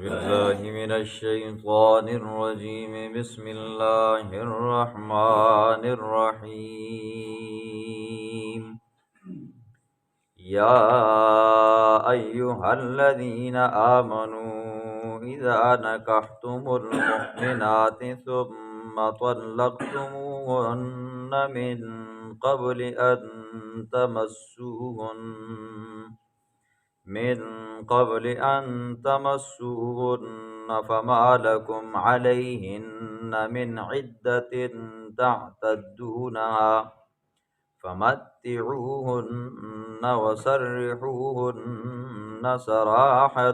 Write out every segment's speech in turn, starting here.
بالله من الشيطان الرجيم. بسم الله الرحمن الرحيم. يا أيها الذين آمنوا إذا نكحتم المؤمنات ثم طلقتموهن قبل أن تمسوهن فما لكم عليهن من عدة تعتدونها فمتعوهن وسرحوهن سراحا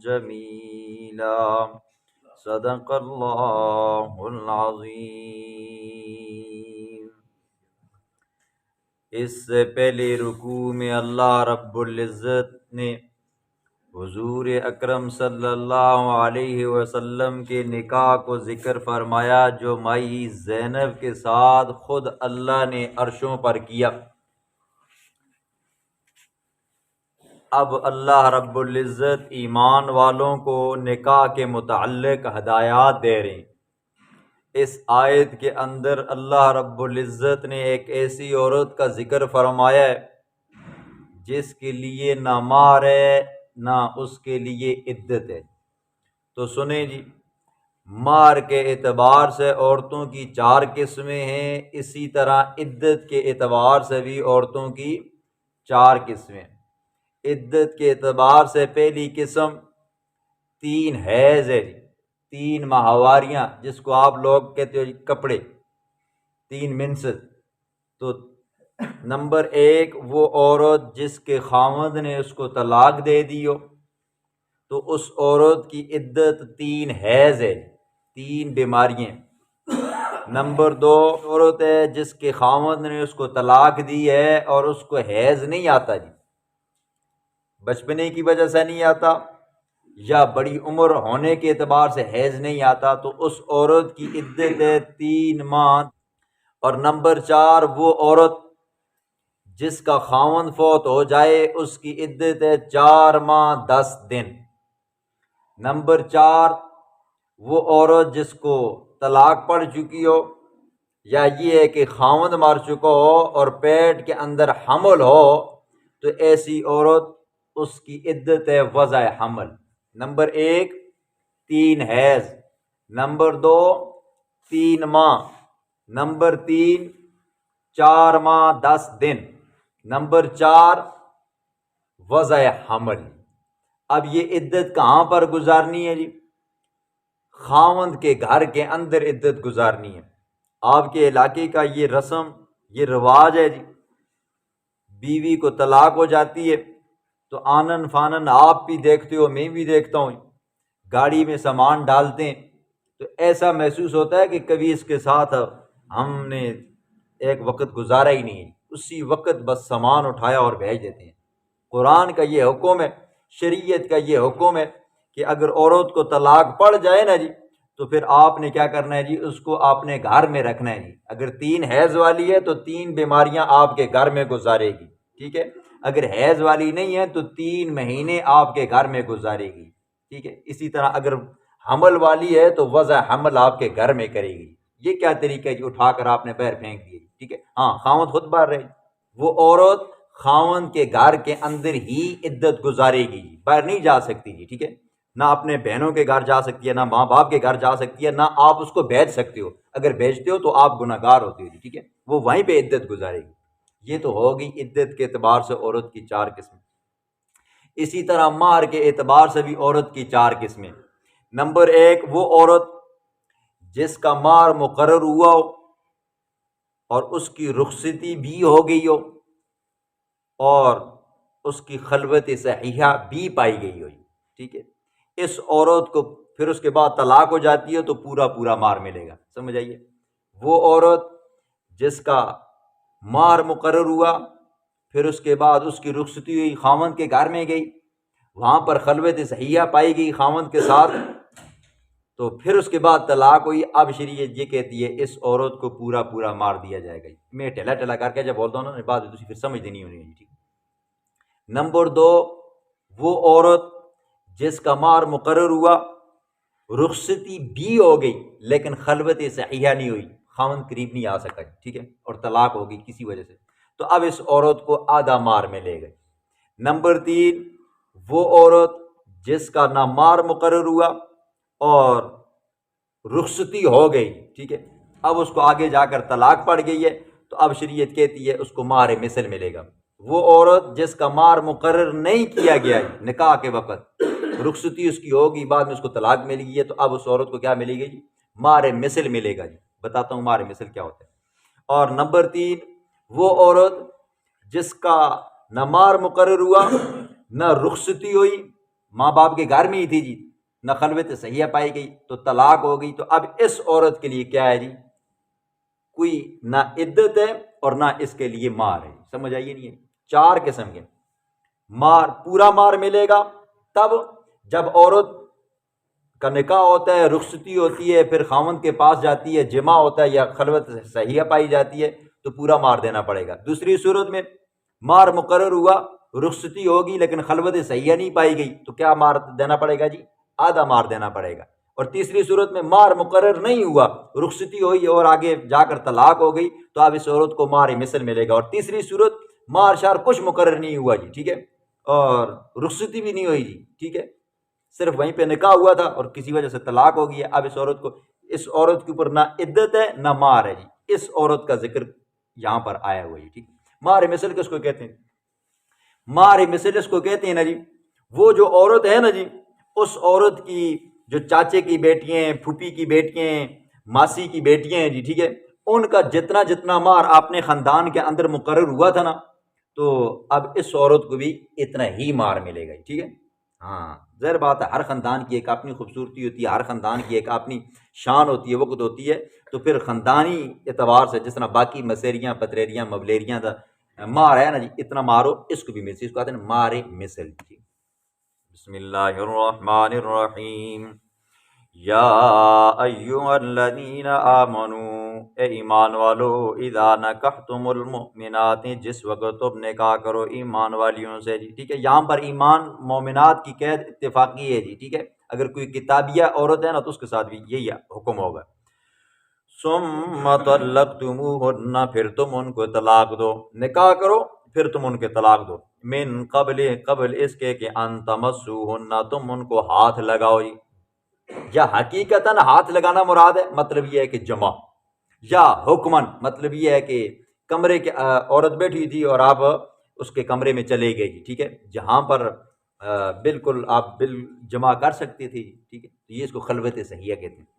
جميلا. صدق اللہ العظیم۔ اس سے پہلے رکوع میں اللہ رب العزت نے حضور اکرم صلی اللہ علیہ وسلم کے نکاح کو ذکر فرمایا، جو مائی زینب کے ساتھ خود اللہ نے عرشوں پر کیا۔ اب اللہ رب العزت ایمان والوں کو نکاح کے متعلق ہدایات دے رہے ہیں۔ اس آیت کے اندر اللہ رب العزت نے ایک ایسی عورت کا ذکر فرمایا ہے جس کے لیے نہ مہر ہے نہ اس کے لیے عدت ہے۔ تو سنیں جی، مہر کے اعتبار سے عورتوں کی 4 قسمیں ہیں، اسی طرح عدت کے اعتبار سے بھی عورتوں کی 4 قسمیں۔ عدت کے اعتبار سے پہلی قسم 3 حیض ہے جی، 3 ماہواریاں، جس کو آپ لوگ کہتے ہو کپڑے، 3 منسز۔ تو نمبر 1 وہ عورت جس کے خاوند نے اس کو طلاق دے دی ہو، تو اس عورت کی عدت 3 حیض ہے، 3 بیماریاں۔ نمبر 2 عورت ہے جس کے خاوند نے اس کو طلاق دی ہے اور اس کو حیض نہیں آتا جی، بچپنے کی وجہ سے نہیں آتا یا بڑی عمر ہونے کے اعتبار سے حیض نہیں آتا، تو اس عورت کی عدت ہے 3 ماہ۔ اور نمبر 4 وہ عورت جس کا خاوند فوت ہو جائے، اس کی عدت ہے 4 ماہ 10 دن۔ نمبر 4 وہ عورت جس کو طلاق پڑ چکی ہو، یا یہ ہے کہ خاوند مر چکا ہو اور پیٹ کے اندر حمل ہو، تو ایسی عورت اس کی عدت ہے وضع حمل۔ نمبر 1 3 حیض، نمبر 2 3 ماہ، نمبر 3 4 ماہ 10 دن، نمبر 4 وضع حمل۔ اب یہ عدت کہاں پر گزارنی ہے جی؟ خاوند کے گھر کے اندر عدت گزارنی ہے۔ آپ کے علاقے کا یہ رسم، یہ رواج ہے جی، بیوی کو طلاق ہو جاتی ہے تو آنن فانن آپ بھی دیکھتے ہو، میں بھی دیکھتا ہوں، گاڑی میں سامان ڈالتے ہیں تو ایسا محسوس ہوتا ہے کہ کبھی اس کے ساتھ ہم نے ایک وقت گزارا ہی نہیں ہے، اسی وقت بس سامان اٹھایا اور بھیج دیتے ہیں۔ قرآن کا یہ حکم ہے، شریعت کا یہ حکم ہے کہ اگر عورت کو طلاق پڑ جائے نا جی، تو پھر آپ نے کیا کرنا ہے جی؟ اس کو اپنے گھر میں رکھنا ہے جی۔ اگر 3 حیض والی ہے تو 3 بیماریاں آپ کے گھر میں گزارے گی، ٹھیک ہے؟ اگر حیض والی نہیں ہے تو 3 مہینے آپ کے گھر میں گزارے گی، ٹھیک ہے؟ اسی طرح اگر حمل والی ہے تو وضع حمل آپ کے گھر میں کرے گی۔ یہ کیا طریقہ ہے جی؟ اٹھا کر آپ نے باہر پھینک دیے، ٹھیک ہے؟ ہاں، خاوند خود باہر رہے، وہ عورت خاوند کے گھر کے اندر ہی عدت گزارے گی، باہر نہیں جا سکتی جی، ٹھیک ہے؟ نہ اپنے بہنوں کے گھر جا سکتی ہے، نہ ماں باپ کے گھر جا سکتی ہے، نہ آپ اس کو بھیج سکتے ہو۔ اگر بھیجتے ہو تو آپ گناہگار ہوتے ہو جی، ٹھیک ہے؟ وہ وہیں پہ عدت گزارے گی۔ یہ تو ہوگی عدت کے اعتبار سے عورت کی 4 قسمیں۔ اسی طرح مہر کے اعتبار سے بھی عورت کی 4 قسمیں۔ نمبر 1 وہ عورت جس کا مہر مقرر ہوا ہو اور اس کی رخصتی بھی ہو گئی ہو اور اس کی خلوت صحیحہ بھی پائی گئی ہو، ٹھیک ہے؟ اس عورت کو پھر اس کے بعد طلاق ہو جاتی ہے تو پورا مہر ملے گا، سمجھ آئیے؟ وہ عورت جس کا مہر مقرر ہوا، پھر اس کے بعد اس کی رخصتی ہوئی، خاوند کے گھر میں گئی، وہاں پر خلوت صحیحہ پائی گئی خاوند کے ساتھ، تو پھر اس کے بعد طلاق ہوئی۔ اب شریعت یہ کہتی ہے اس عورت کو پورا مہر دیا جائے گا۔ میں ٹھیلا کر کے جب بولتا ہوں نا، بات پھر سمجھ نہیں ہونی ہے، ٹھیک۔ نمبر 2 وہ عورت جس کا مہر مقرر ہوا، رخصتی بھی ہو گئی لیکن خلوت صحیحہ نہیں ہوئی، خاوند قریب نہیں آ سکا، ٹھیک ہے، اور طلاق ہو گئی کسی وجہ سے، تو اب اس عورت کو آدھا مہر ملے گا۔ نمبر 3، وہ عورت جس کا نہ مہر مقرر ہوا اور رخصتی ہو گئی، ٹھیک ہے، اب اس کو آگے جا کر طلاق پڑ گئی ہے، تو اب شریعت کہتی ہے اس کو مہر مثل ملے گا۔ وہ عورت جس کا مہر مقرر نہیں کیا گیا ہے نکاح کے وقت، رخصتی اس کی ہوگی، بعد میں اس کو طلاق مل گئی ہے، تو اب اس عورت کو کیا ملے گی جی؟ مہر مثل ملے گا جی۔ بتاتا ہوں مہر مثل کیا ہوتا ہے۔ اور نمبر 3، وہ عورت جس کا نہ مہر مقرر ہوا نہ رخصتی ہوئی، ماں باپ کے گھر میں ہی تھی جی، نہ خلوت صحیحہ پائی گئی، تو طلاق ہو گئی، تو اب اس عورت کے لیے کیا ہے جی؟ کوئی نہ عدت ہے اور نہ اس کے لیے مہر ہے۔ سمجھ آئیے نہیں ہے؟ 4 قسم کے مہر، پورا مہر ملے گا تب جب عورت کا نکاح ہوتا ہے، رخصتی ہوتی ہے، پھر خاوند کے پاس جاتی ہے، جمع ہوتا ہے یا خلوت صحیحہ پائی جاتی ہے، تو پورا مہر دینا پڑے گا۔ دوسری صورت میں مہر مقرر ہوا، رخصتی ہوگی لیکن خلوت صحیحہ نہیں پائی گئی، تو کیا مہر دینا پڑے گا جی؟ آدھا مہر دینا پڑے گا۔ اور تیسری صورت میں مہر مقرر نہیں ہوا، رخصتی ہوئی اور آگے جا کر طلاق ہو گئی، تو اب اس عورت کو مہر مثل ملے گا۔ اور تیسری صورت مہر شہر کچھ مقرر نہیں ہوا جی، ٹھیک ہے، اور رخصتی بھی نہیں ہوئی جی، ٹھیک ہے، صرف وہیں پہ نکاح ہوا تھا اور کسی وجہ سے طلاق ہو گئی ہے، اب اس عورت کے اوپر نہ عدت ہے نہ مہر ہے جی۔ اس عورت کا ذکر یہاں پر آیا ہوا ہے، ٹھیک۔ مہر مثل کس کو کہتے ہیں؟ مہر مثل اس کو کہتے ہیں نا جی، وہ جو عورت ہے نا جی، اس عورت کی جو چاچے کی بیٹیاں ہیں، پھوپھی کی بیٹیاں ہیں، ماسی کی بیٹیاں ہیں جی، ٹھیک ہے، ان کا جتنا جتنا مہر اپنے خاندان کے اندر مقرر ہوا تھا نا، تو اب اس عورت کو بھی اتنا ہی مہر ملے گا، ٹھیک ہے۔ ہاں ظاہر بات ہے، ہر خاندان کی ایک اپنی خوبصورتی ہوتی ہے، ہر خاندان کی ایک اپنی شان ہوتی ہے، وقت ہوتی ہے، تو پھر خاندانی اعتبار سے جس طرح باقی مسیریاں پتریریاں مبلیریاں دا مہر ہے نا جی، اتنا مارو، اس کو بھی مثل، اس کو کہتے ہیں مہر مثل جی۔ بسم اللہ الرحمن الرحیم۔ یا ایھا الذین آمنوا، اے ایمان والو، اذا نکحتم المؤمنات، جس وقت تم نکاح کرو ایمان والیوں سے جی، ٹھیک ہے، یہاں پر ایمان مومنات کی قید اتفاقی ہے جی، ٹھیک ہے، اگر کوئی کتابیہ عورت ہے نا تو اس کے ساتھ بھی یہی حکم ہوگا۔ ثم طلقتموہن، پھر تم ان کو طلاق دو، نکاح کرو پھر تم ان کے طلاق دو، من قبل اس کے کہ ان تمسوہن، تم ان کو ہاتھ لگاؤ جی، یا حقیقتاً ہاتھ لگانا مراد ہے، مطلب یہ ہے کہ جمع، یا حکماً مطلب یہ ہے کہ کمرے کے عورت بیٹھی تھی اور آپ اس کے کمرے میں چلے گئے جی، ٹھیک ہے، جہاں پر بالکل آپ جمع کر سکتے تھے جی، ٹھیک ہے، یہ اس کو خلوت صحیحہ کہتے ہیں۔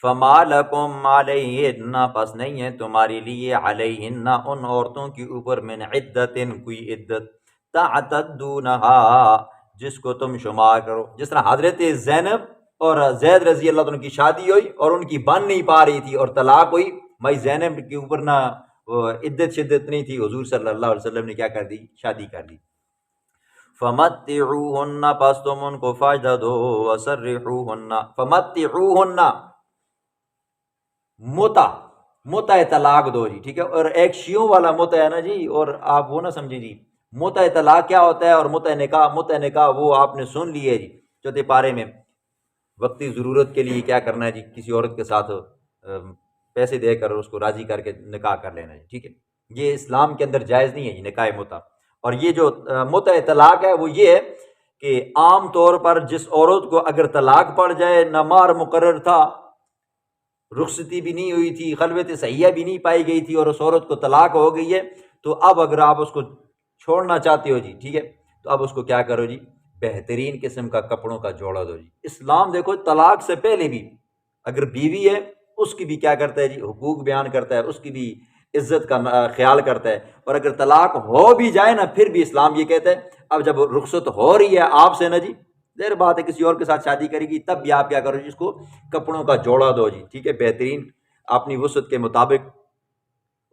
فما لکم علیہن، پس نہیں ہے تمہاری لیے علیہن ان عورتوں کے اوپر من عدت، کوئی عدت، تعتدونہا، جس کو تم شمار کرو، جس طرح حضرت زینب اور زید رضی اللہ عنہ کی شادی ہوئی اور ان کی بن نہیں پا رہی تھی اور طلاق ہوئی، بھائی زینب کے اوپر نہ عدت شدت نہیں تھی، حضور صلی اللہ علیہ وسلم نے کیا کر دی؟ شادی کر دی۔ فمتعوہن، پس تم ان کو فائدہ دو، وسرحوہن، فمتعوہن، متع طلاق دو جی، ٹھیک ہے، اور ایک شیعوں والا متع ہے نا جی، اور آپ وہ نہ سمجھیں جی، متع طلاق کیا ہوتا ہے اور متع نکاح وہ آپ نے سن لی ہے جی، چوتھے پارے میں، وقتی ضرورت کے لیے کیا کرنا ہے جی، کسی عورت کے ساتھ پیسے دے کر اس کو راضی کر کے نکاح کر لینا ہے، ٹھیک ہے، یہ اسلام کے اندر جائز نہیں ہے جی، نکاح متع۔ اور یہ جو متع طلاق ہے وہ یہ ہے کہ عام طور پر جس عورت کو اگر طلاق پڑ جائے، نہ مہر مقرر تھا، رخصتی بھی نہیں ہوئی تھی، خلوت صحیحہ بھی نہیں پائی گئی تھی، اور اس عورت کو طلاق ہو گئی ہے، تو اب اگر آپ اس کو چھوڑنا چاہتے ہو جی، ٹھیک ہے، تو اب اس کو کیا کرو جی؟ بہترین قسم کا کپڑوں کا جوڑا دو جی۔ اسلام دیکھو طلاق سے پہلے بھی اگر بیوی ہے اس کی بھی کیا کرتا ہے جی؟ حقوق بیان کرتا ہے، اس کی بھی عزت کا خیال کرتا ہے، اور اگر طلاق ہو بھی جائے نا پھر بھی اسلام یہ کہتا ہے اب جب رخصت ہو رہی ہے آپ سے نا جی، ظاہر بات ہے کسی اور کے ساتھ شادی کرے گی، تب بھی آپ کیا کرو جی؟ اس کو کپڑوں کا جوڑا دو جی، ٹھیک ہے، بہترین اپنی وسعت کے مطابق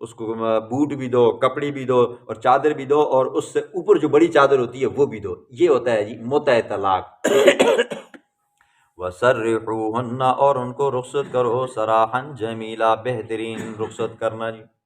اس کو بوٹ بھی دو، کپڑی بھی دو، اور چادر بھی دو، اور اس سے اوپر جو بڑی چادر ہوتی ہے وہ بھی دو، یہ ہوتا ہے جی متع طلاق۔ وَسَرِّحُوهُنَّ، اور ان کو رخصت کرو، سراحً جمیلا، بہترین رخصت کرنا جی۔